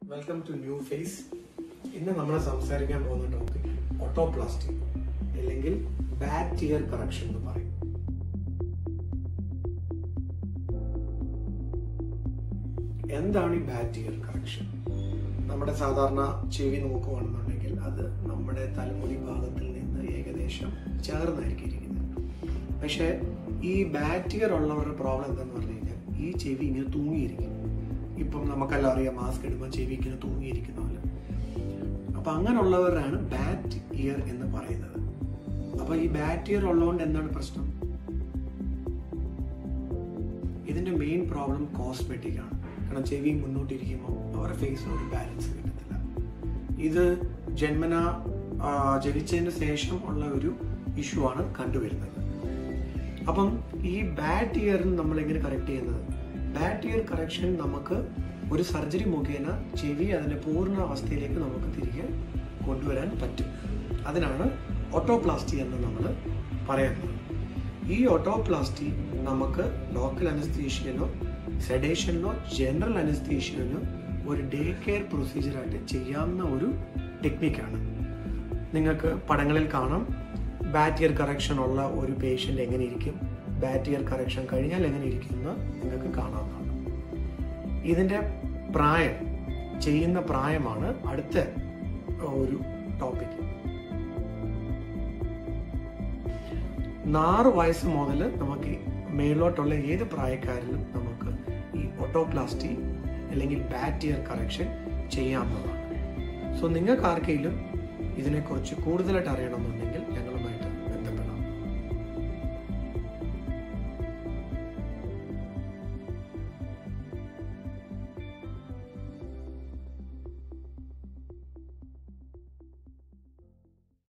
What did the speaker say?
Welcome to New Face. In the Namana Samsarikan on the topic Otoplasty, a bad tear correction. എന്താണ് bad tear correction? നമ്മുടെ സാധാരണ ചെവി നോക്കുകയാണെന്നുണ്ടെങ്കിൽ അത് നമ്മുടെ തലമുടി ഭാഗത്തിൽ നിന്ന് ഏകദേശം ചേർന്നായിരിക്കും ഇരിക്കുന്നത്. പക്ഷേ ഈ ബാഡ് ടിയർ ഉള്ളവരുടെ പ്രോബ്ലം എന്താണെന്ന് പറഞ്ഞു കഴിഞ്ഞാൽ ഈ ചെവി ഇങ്ങനെ തൂങ്ങിയിരിക്കും. ഇപ്പം നമുക്കെല്ലാം അറിയാം മാസ്ക് ഇടുമ്പോൾ ചെവി ഇങ്ങനെ തൂങ്ങിയിരിക്കുന്ന പോലെ. അപ്പം അങ്ങനെയുള്ളവരാണ് ബാഡ് ഇയർ എന്ന് പറയുന്നത്. അപ്പം ഈ ബാഡ് ടിയർ ഉള്ളതുകൊണ്ട് എന്താണ് പ്രശ്നം? ഇതിന്റെ മെയിൻ പ്രോബ്ലം കോസ്മെറ്റിക് ആണ്. കാരണം ചെവി മുന്നോട്ടിരിക്കുമ്പോൾ അവരുടെ ഫേസിന് ഒരു ബാലൻസ് കിട്ടത്തില്ല. ഇത് ജന്മന ജനിച്ചതിന് ശേഷം ഉള്ള ഒരു ഇഷ്യൂ ആണ് കണ്ടുവരുന്നത്. അപ്പം ഈ ബാഡ് ഇയറിന് നമ്മൾ എങ്ങനെ കറക്റ്റ് ചെയ്യുന്നത്? ബാഡ് ഇയർ കറക്ഷൻ നമുക്ക് ഒരു സർജറി മുഖേന ചെവി അതിന്റെ പൂർണ്ണ അവസ്ഥയിലേക്ക് നമുക്ക് തിരികെ കൊണ്ടുവരാൻ പറ്റും. അതിനാണ് ഓട്ടോപ്ലാസ്റ്റി എന്ന് നമ്മൾ പറയുന്നത്. ഈ ഓട്ടോപ്ലാസ്റ്റി നമുക്ക് ലോക്കൽ അനസ്തീഷ്യയിലോ സെഡേഷനിലോ ജനറൽ അനസ്തീഷ്യയിലോ ഒരു ഡേ കെയർ പ്രൊസീജിയറായിട്ട് ചെയ്യാവുന്ന ഒരു ടെക്നിക്കാണ്. നിങ്ങൾക്ക് പടങ്ങളിൽ കാണാം ബാഡ് ഇയർ കറക്ഷൻ ഉള്ള ഒരു പേഷ്യൻ്റ് എങ്ങനെ ഇരിക്കും, ബാഡ് ഇയർ കറക്ഷൻ കഴിഞ്ഞാൽ എങ്ങനെ ഇരിക്കുമെന്ന് നിങ്ങൾക്ക് കാണാവുന്നതാണ്. ഇതിൻ്റെ പ്രായം ചെയ്യുന്ന പ്രായമാണ് അടുത്ത ഒരു ടോപ്പിക്. 4 വയസ്സ് മുതൽ നമുക്ക് മേലോട്ടുള്ള ഏത് പ്രായക്കാരിലും നമുക്ക് ഈ ഓട്ടോപ്ലാസ്റ്റി അല്ലെങ്കിൽ ബാഡ് ഇയർ കറക്ഷൻ ചെയ്യാവുന്നതാണ്. സോ നിങ്ങൾക്ക് ആർക്കെങ്കിലും ഇതിനെക്കുറിച്ച് കൂടുതലായിട്ട് അറിയണമെന്നുണ്ടെങ്കിൽ